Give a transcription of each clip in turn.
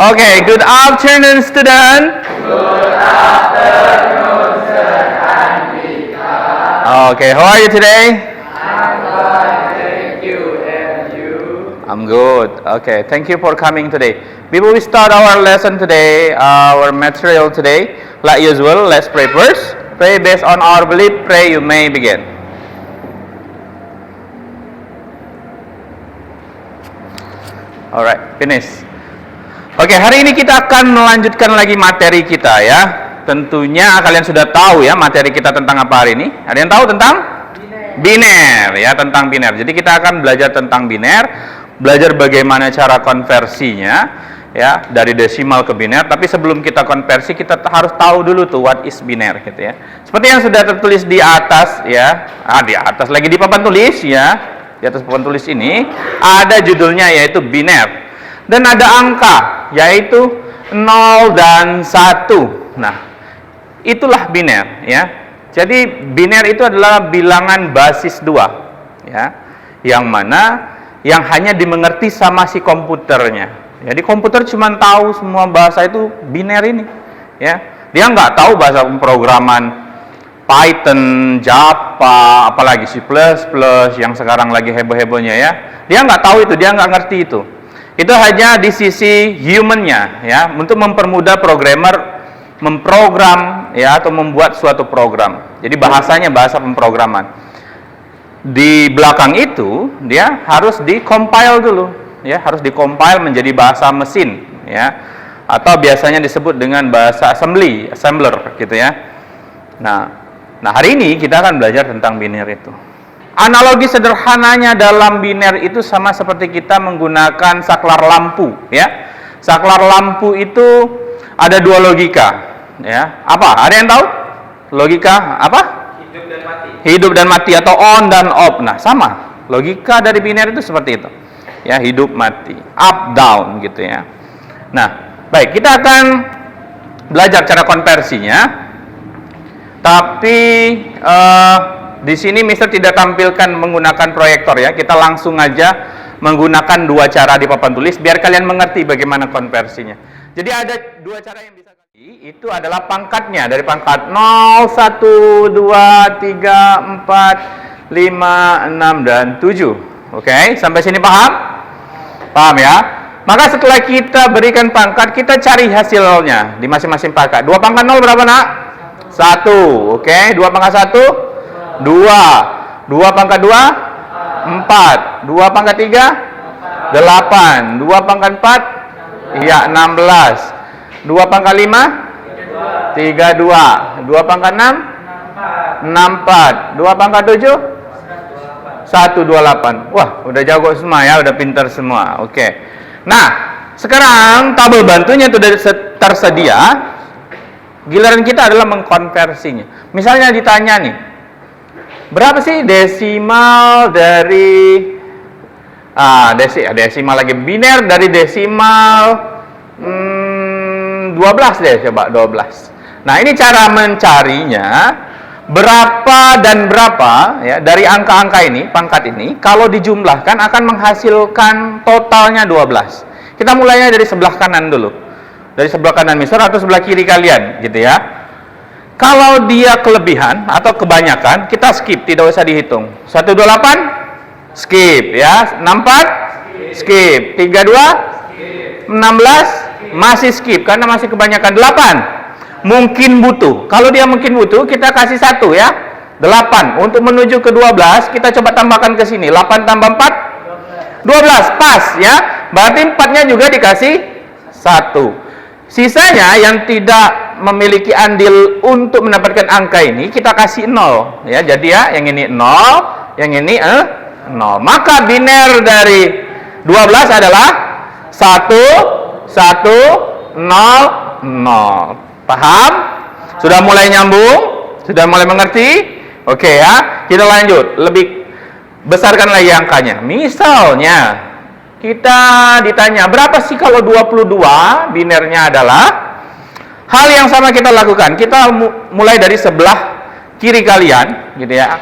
Okay, good afternoon, student. Good afternoon, Sir Andika. Okay, how are you today? I'm fine, thank you, and you? I'm good. Okay, thank you for coming today. Before we start our lesson today, our material today, like usual, let's pray first. Pray based on our belief. Pray, you may begin. Alright, finish. Oke, hari ini kita akan melanjutkan lagi materi kita ya. Tentunya kalian sudah tahu ya materi kita tentang apa hari ini. Ada yang tahu tentang? Biner ya, tentang biner. Jadi kita akan belajar tentang biner, belajar bagaimana cara konversinya ya dari desimal ke biner. Tapi sebelum kita konversi, kita harus tahu dulu tuh what is biner gitu ya. Seperti yang sudah tertulis di atas ya. Di atas lagi di papan tulis ya. Di atas papan tulis ini ada judulnya yaitu biner. Dan ada angka yaitu 0 dan 1. Nah, itulah biner ya. Jadi biner itu adalah bilangan basis 2 ya. Yang mana yang hanya dimengerti sama si komputernya. Jadi komputer cuma tahu semua bahasa itu biner ini ya. Dia nggak tahu bahasa pemrograman Python, Java, apalagi C++, yang sekarang lagi heboh-hebohnya ya. Dia nggak tahu itu, dia nggak ngerti itu. Itu hanya di sisi human-nya ya, untuk mempermudah programmer memprogram ya atau membuat suatu program. Jadi bahasanya bahasa pemrograman. Di belakang itu dia harus di-compile dulu ya, harus di-compile menjadi bahasa mesin ya. Atau biasanya disebut dengan bahasa assembler gitu ya. Nah, hari ini kita akan belajar tentang biner itu. Analogi sederhananya dalam biner itu sama seperti kita menggunakan saklar lampu, ya. Saklar lampu itu ada dua logika, ya. Apa? Ada yang tahu? Logika apa? Hidup dan mati. Hidup dan mati atau on dan off. Nah, sama. Logika dari biner itu seperti itu. Ya, hidup mati, up down gitu ya. Nah, baik, kita akan belajar cara konversinya. Tapi di sini Mister tidak tampilkan menggunakan proyektor ya. Kita langsung aja menggunakan dua cara di papan tulis biar kalian mengerti bagaimana konversinya. Jadi ada dua cara yang bisa itu adalah pangkatnya dari pangkat 0, 1, 2, 3, 4, 5, 6 dan 7. Oke, sampai sini paham? Paham ya? Maka setelah kita berikan pangkat, kita cari hasilnya di masing-masing pangkat. 2 pangkat 0 berapa, Nak? 1, oke. 2 pangkat 1, 2. 2 pangkat 2, 4. 2 pangkat 3, 8. 2 pangkat 4, iya 16. 2 pangkat 5, 32. 2 pangkat 6, 64. 2 pangkat 7, 128. Wah, udah jago semua ya, udah pintar semua. Oke. Nah, sekarang tabel bantunya itu sudah tersedia. Giliran kita adalah mengkonversinya. Misalnya ditanya nih, berapa sih desimal dari desimal lagi biner dari desimal 12 deh, coba 12. Nah, ini cara mencarinya berapa dan berapa ya dari angka-angka ini, pangkat ini kalau dijumlahkan akan menghasilkan totalnya 12. Kita mulainya dari sebelah kanan dulu. Dari sebelah kanan Mister atau sebelah kiri kalian gitu ya. Kalau dia kelebihan atau kebanyakan, kita skip, tidak usah dihitung. 128 skip ya, 64 skip, 32 16 masih skip karena masih kebanyakan. 8 mungkin butuh. Kalau dia mungkin butuh, kita kasih 1 ya. 8 untuk menuju ke 12, kita coba tambahkan ke sini. 8 tambah 4 12 pas ya. Berarti 4-nya juga dikasih 1. Sisanya yang tidak memiliki andil untuk mendapatkan angka ini kita kasih 0 ya. Jadi ya yang ini 0, yang ini 0. Maka biner dari 12 adalah 1 1 0 0. Paham? Sudah mulai nyambung? Sudah mulai mengerti? Oke ya. Kita lanjut. Lebih besarkan lagi angkanya. Misalnya kita ditanya, berapa sih kalau 22? Binernya adalah hal yang sama kita lakukan. Kita mulai dari sebelah kiri kalian, gitu ya.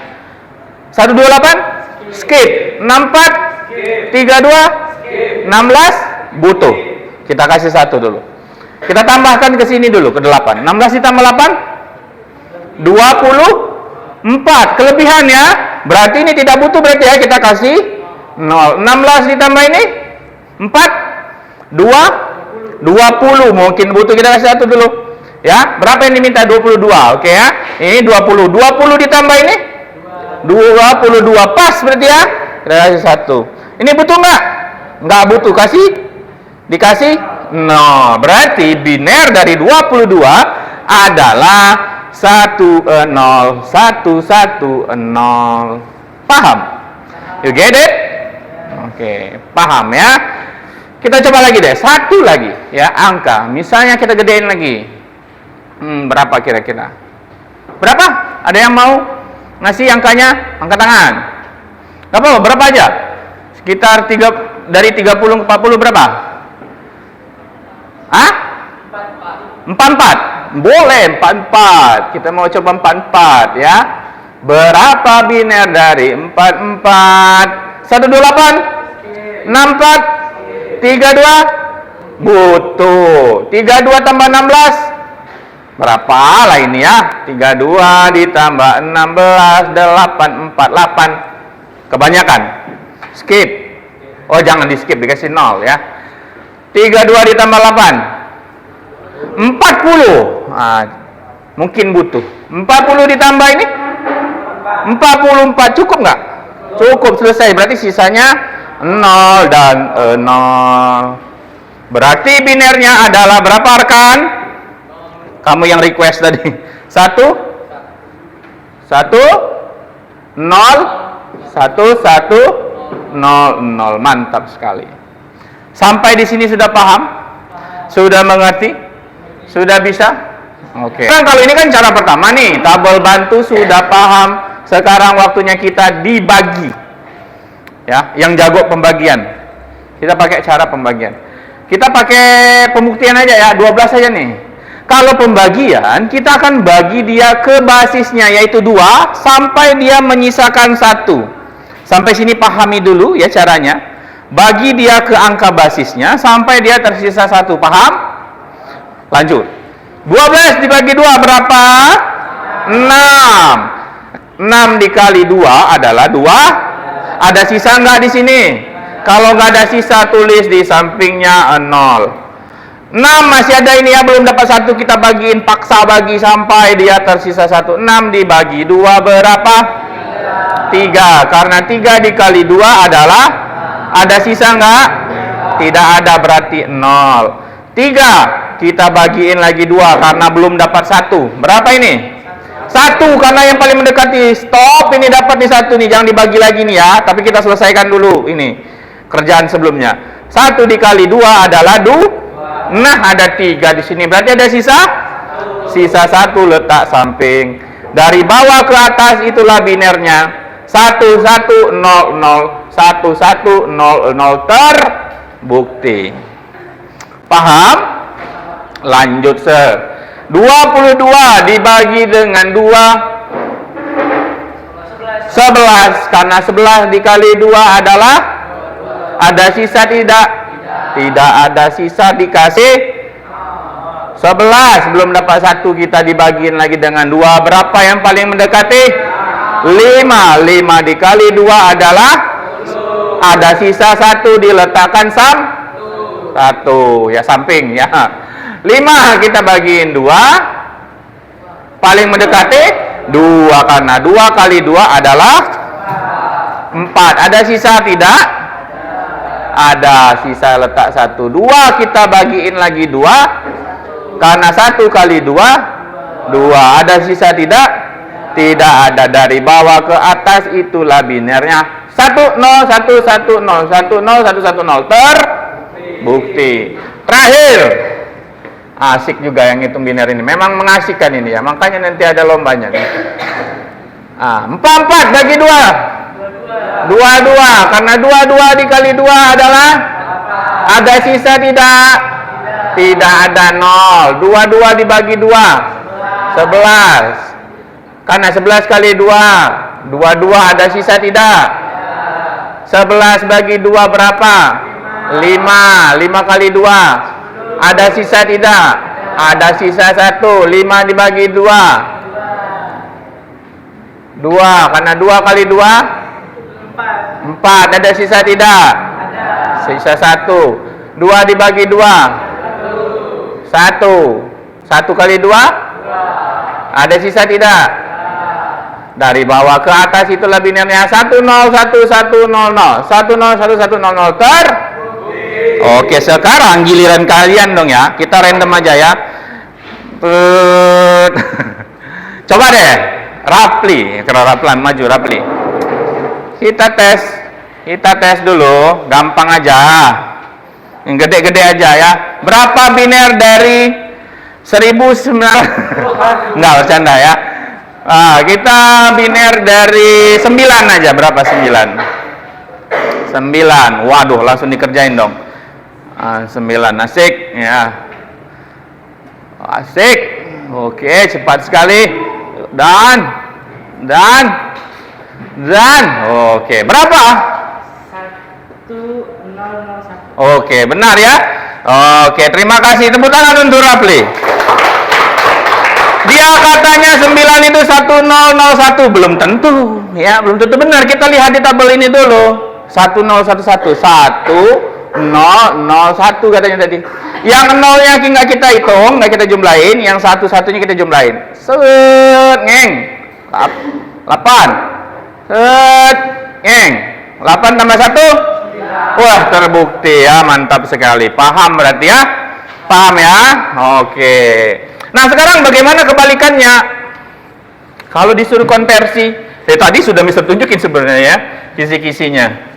128 skip, 64 skip. 32 skip. 16 butuh. Kita kasih 1 dulu. Kita tambahkan ke sini dulu, ke 8. 16 ditambah 8? 24. Kelebihan ya. Berarti ini tidak butuh berarti ya. Kita kasih 0. 16 ditambah ini? 4? 20. Mungkin butuh, kita kasih 1 dulu. Ya, berapa yang diminta? 22. Oke ya. Ini 20. 20 ditambah ini? 22. Pas berarti ya. Kita kasih 1. Ini butuh nggak? Nggak butuh. Dikasih 0. Berarti biner dari 22 adalah 10 110. Paham? You get it? Oke, paham ya. Kita coba lagi deh, 1 lagi ya, angka. Misalnya kita gedein lagi. Berapa kira-kira? Berapa? Ada yang mau ngasih angkanya? Angkat tangan. Gak apa-apa, berapa aja? Sekitar dari 30 ke 40 berapa? 44. Boleh 44. Kita mau coba 44 ya. Berapa biner dari 44? 128 64 32. Butuh 32 tambah 16 berapa lah ini ya? 32 ditambah 16 8. Kebanyakan. Skip. Oh, jangan di skip, dikasih 0 ya. 32 ditambah 8 40. Mungkin butuh 40 ditambah ini 44. Cukup nggak? Cukup, selesai. Berarti sisanya 0 dan 0. Berarti binernya adalah berapa rekan? Kamu yang request tadi. 1 1 0 1 1 0 0. Mantap sekali. Sampai di sini sudah paham? Sudah mengerti? Sudah bisa? Oke. Nah, kalau ini kan cara pertama nih, tabel bantu sudah paham. Sekarang waktunya kita dibagi. Ya, yang jago pembagian. Kita pakai cara pembagian. Kita pakai pembuktian aja ya, 12 saja nih. Kalau pembagian, kita akan bagi dia ke basisnya, yaitu 2, sampai dia menyisakan 1. Sampai sini pahami dulu ya caranya. Bagi dia ke angka basisnya, sampai dia tersisa 1. Paham? Lanjut. 12 dibagi 2 berapa? 6. 6 dikali 2 adalah 2. Ada sisa nggak di sini? Kalau nggak ada sisa, tulis di sampingnya 0. 6 masih ada ini ya, belum dapat 1, kita bagiin, paksa bagi sampai dia tersisa 1. 6 dibagi 2 berapa? 3. Karena 3 dikali 2 adalah, ada sisa nggak? Tidak ada, berarti 0. 3 kita bagiin lagi 2 karena belum dapat 1. Berapa ini? 1, karena yang paling mendekati. Stop, ini dapat nih 1 nih, jangan dibagi lagi nih ya. Tapi kita selesaikan dulu ini kerjaan sebelumnya. 1 dikali 2 adalah 2. Nah, ada 3 di sini. Berarti ada sisa? Sisa 1, letak samping. Dari bawah ke atas itulah binernya. 1100 1100 terbukti. Paham? Lanjut 22 dibagi dengan 2 11. Karena 11 dikali 2 adalah, ada sisa tidak? Tidak ada sisa, dikasih 11. Belum dapat 1, kita dibagiin lagi dengan 2. Berapa yang paling mendekati? 5. 5 dikali 2 adalah, ada sisa 1, diletakkan 1 ya, samping ya. 5 kita bagiin 2, paling mendekati 2, karena 2 kali 2 adalah 4. Ada sisa tidak? Ada sisa, letak 1. 2 kita bagiin lagi 2, karena 1 kali 2 2. Ada sisa tidak? Tidak ada. Dari bawah ke atas itulah binernya. 10 1 1 0 1 0 1 1 0 terbukti. Terakhir, asik juga yang hitung biner ini. Memang mengasihkan ini ya. Makanya nanti ada lombanya nih. 4 bagi 2 22. Karena 22 dikali 2 adalah, ada sisa tidak? Tidak ada, 0. 22 dibagi 2 11. Karena 11 kali 2 22, ada sisa tidak? 11 bagi 2 berapa? 5. 5 kali 2 Ada sisa tidak? Ada sisa 1. 5 dibagi 2. 2. Karena 2 kali 2? 4. Ada sisa tidak? Sisa 1. 2 dibagi 2? 1. 1 kali 2? Ada sisa tidak? Dari bawah ke atas itulah binernya 1 0 1 1 0 0 1 0 1 1 0 0 Oke, sekarang giliran kalian dong ya. Kita random aja ya. Coba deh, Rapli, Raplan maju Rapli. Kita tes dulu, gampang aja. Yang gede-gede aja ya. Berapa biner dari 1900? Enggak, bercanda ya. Kita biner dari 9 aja. Berapa 9? 9. Waduh, langsung dikerjain dong. 9. Asik ya. Asik. Oke, cepat sekali. Dan. Oke, berapa? 1001. Oke, benar ya. Oke, terima kasih. Tepuk tangan untuk Rapli. Dia katanya 9 itu 1001. Belum tentu. Ya, belum tentu benar. Kita lihat di tabel ini dulu. 1011. 1001 katanya tadi. Yang nolnya nggak kita hitung, nggak kita jumlahin. Yang satunya kita jumlahin. Ngeng. 8. Ngeng. 8 tambah 1? Wah, terbukti ya, mantap sekali. Paham berarti ya? Paham ya? Oke. Nah, sekarang bagaimana kebalikannya? Kalau disuruh konversi, tadi sudah Mister tunjukin sebenarnya ya, kisi-kisinya.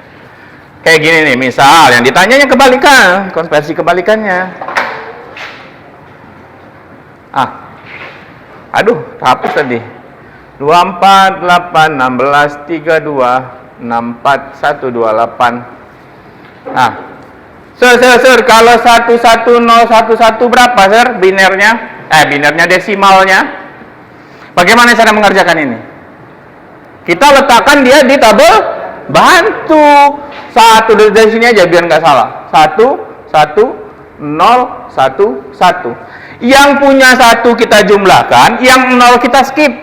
Kayak gini nih, misal yang ditanyanya kebalikan, konversi kebalikannya. Aduh, hapus tadi. 24, 8, 16, 32, 64, 128. Sir, kalau 11011 berapa, Sir? Binernya desimalnya. Bagaimana cara mengerjakan ini? Kita letakkan dia di tabel bantu. 1 dari sini aja biar nggak salah. 1, 1, 0, 1, 1. Yang punya 1 kita jumlahkan, yang 0 kita skip.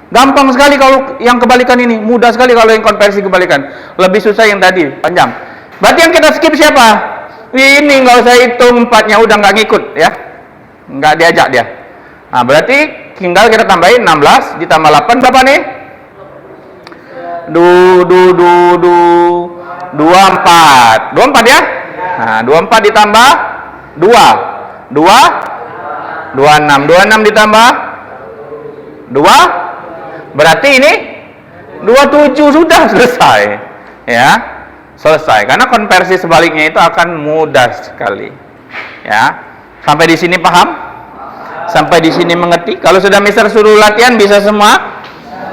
Gampang sekali kalau yang kebalikan ini, mudah sekali kalau yang konversi kebalikan. Lebih susah yang tadi, panjang. Berarti yang kita skip siapa? Ini nggak usah hitung 4-nya, udah nggak ngikut ya. Nggak diajak dia. Nah, berarti tinggal kita tambahin 16 ditambah 8 berapa nih? 24 ya? Nah, 24 ditambah 2 26 ditambah 2 berarti ini 27. Sudah selesai ya, selesai. Karena konversi sebaliknya itu akan mudah sekali ya. Sampai di sini paham? Sampai di sini mengerti? Kalau sudah Mister suruh latihan bisa semua?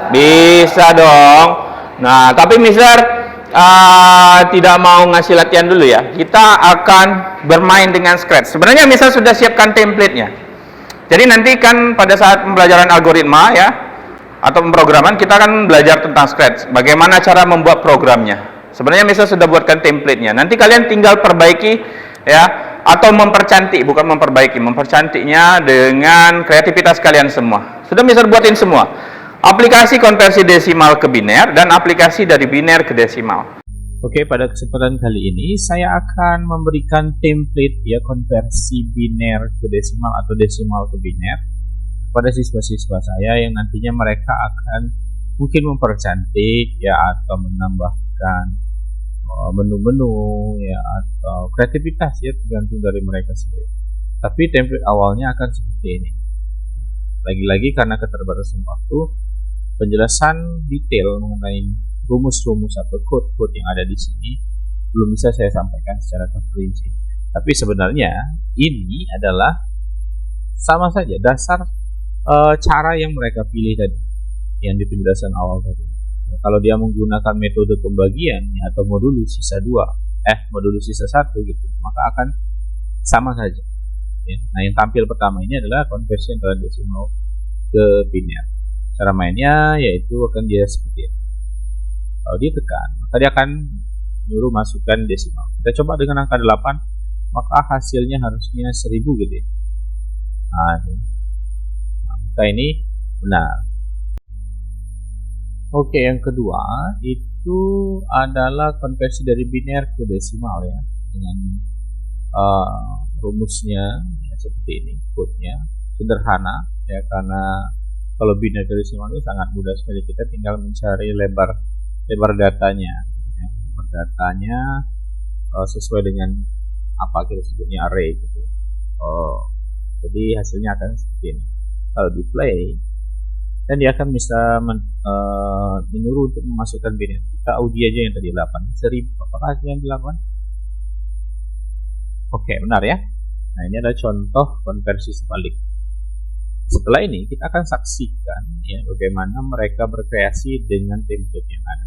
Bisa dong. Nah, tapi Mister tidak mau ngasih latihan dulu ya. Kita akan bermain dengan Scratch. Sebenarnya Mister sudah siapkan template-nya. Jadi nanti kan pada saat pembelajaran algoritma ya, atau pemrograman, kita akan belajar tentang Scratch. Bagaimana cara membuat programnya. Sebenarnya Mister sudah buatkan template-nya. Nanti kalian tinggal perbaiki ya, atau mempercantik, bukan memperbaiki, mempercantiknya dengan kreativitas kalian semua. Sudah Mister buatin semua. Aplikasi konversi desimal ke biner dan aplikasi dari biner ke desimal. Oke, pada kesempatan kali ini saya akan memberikan template ya konversi biner ke desimal atau desimal ke biner pada siswa-siswa saya yang nantinya mereka akan mungkin mempercantik ya, atau menambahkan menu-menu ya, atau kreativitas ya, tergantung dari mereka sendiri. Tapi template awalnya akan seperti ini. Lagi-lagi karena keterbatasan waktu, penjelasan detail mengenai rumus-rumus atau code-code yang ada di sini belum bisa saya sampaikan secara terperinci. Tapi sebenarnya ini adalah sama saja dasar cara yang mereka pilih tadi, yang di penjelasan awal tadi. Kalau dia menggunakan metode pembagian ya, atau modulus sisa 2, modulus sisa 1 gitu, maka akan sama saja. Ya. Nah, yang tampil pertama ini adalah konversi antara desimal ke biner. Cara mainnya yaitu akan dia seperti ini. Kalau dia tekan, maka dia akan nyuruh masukkan desimal. Kita coba dengan angka 8. maka hasilnya harusnya 1000 gitu ya. Nah, maka ini benar. Oke, yang kedua itu adalah konversi dari biner ke desimal ya, dengan rumusnya ya, seperti ini, code-nya sederhana ya, karena kalau biner ke desimal itu sangat mudah sekali, kita tinggal mencari lebar datanya ya, lebar datanya sesuai dengan apa kita sebutnya array gitu. Jadi hasilnya akan seperti ini. Kalau di play, dan dia akan bisa menyuruh untuk memasukkan biner. Kita uji aja yang tadi 8. 1000. Apakah hasilnya 8? Oke, benar ya. Nah, ini adalah contoh konversi sebalik. Setelah ini kita akan saksikan ya, bagaimana mereka berkreasi dengan template yang ada.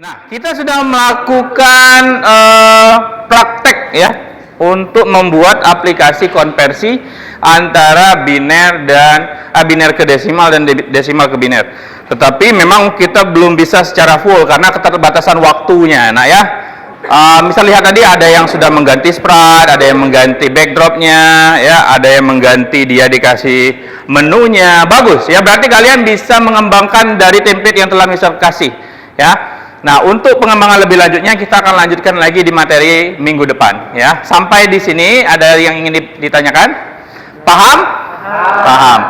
Nah, kita sudah melakukan praktek ya untuk membuat aplikasi konversi antara biner dan biner ke desimal dan desimal ke biner. Tetapi memang kita belum bisa secara full karena keterbatasan waktunya. Nah ya, misal lihat tadi ada yang sudah mengganti sprite, ada yang mengganti backdropnya, ya, ada yang mengganti dia dikasih menunya. Bagus ya, berarti kalian bisa mengembangkan dari template yang telah misal kasih ya. Nah, untuk pengembangan lebih lanjutnya kita akan lanjutkan lagi di materi minggu depan ya. Sampai di sini ada yang ingin ditanyakan? Paham? Paham.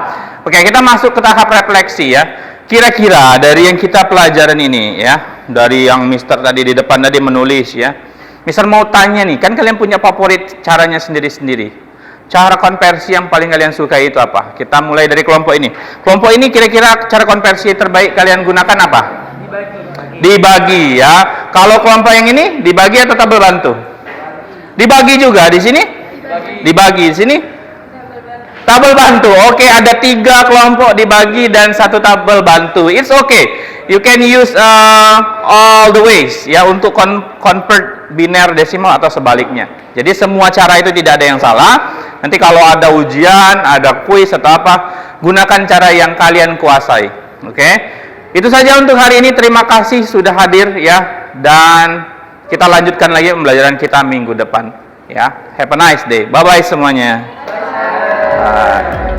Oke, kita masuk ke tahap refleksi ya. Kira-kira dari yang kita pelajaran ini ya, dari yang Mister tadi di depan tadi menulis ya. Mister mau tanya nih, kan kalian punya favorit caranya sendiri-sendiri. Cara konversi yang paling kalian suka itu apa? Kita mulai dari kelompok ini. Kelompok ini kira-kira cara konversi terbaik kalian gunakan apa? Dibagi ya. Kalau kelompok yang ini dibagi atau tabel bantu? Dibagi juga. Di sini? Dibagi. Di sini? Tabel bantu. Oke, ada 3 kelompok dibagi dan 1 tabel bantu. It's okay. You can use all the ways ya untuk convert biner desimal atau sebaliknya. Jadi semua cara itu tidak ada yang salah. Nanti kalau ada ujian, ada kuis atau apa, gunakan cara yang kalian kuasai. Oke? Itu saja untuk hari ini. Terima kasih sudah hadir ya, dan kita lanjutkan lagi pembelajaran kita minggu depan ya. Have a nice day. Bye bye semuanya. Bye.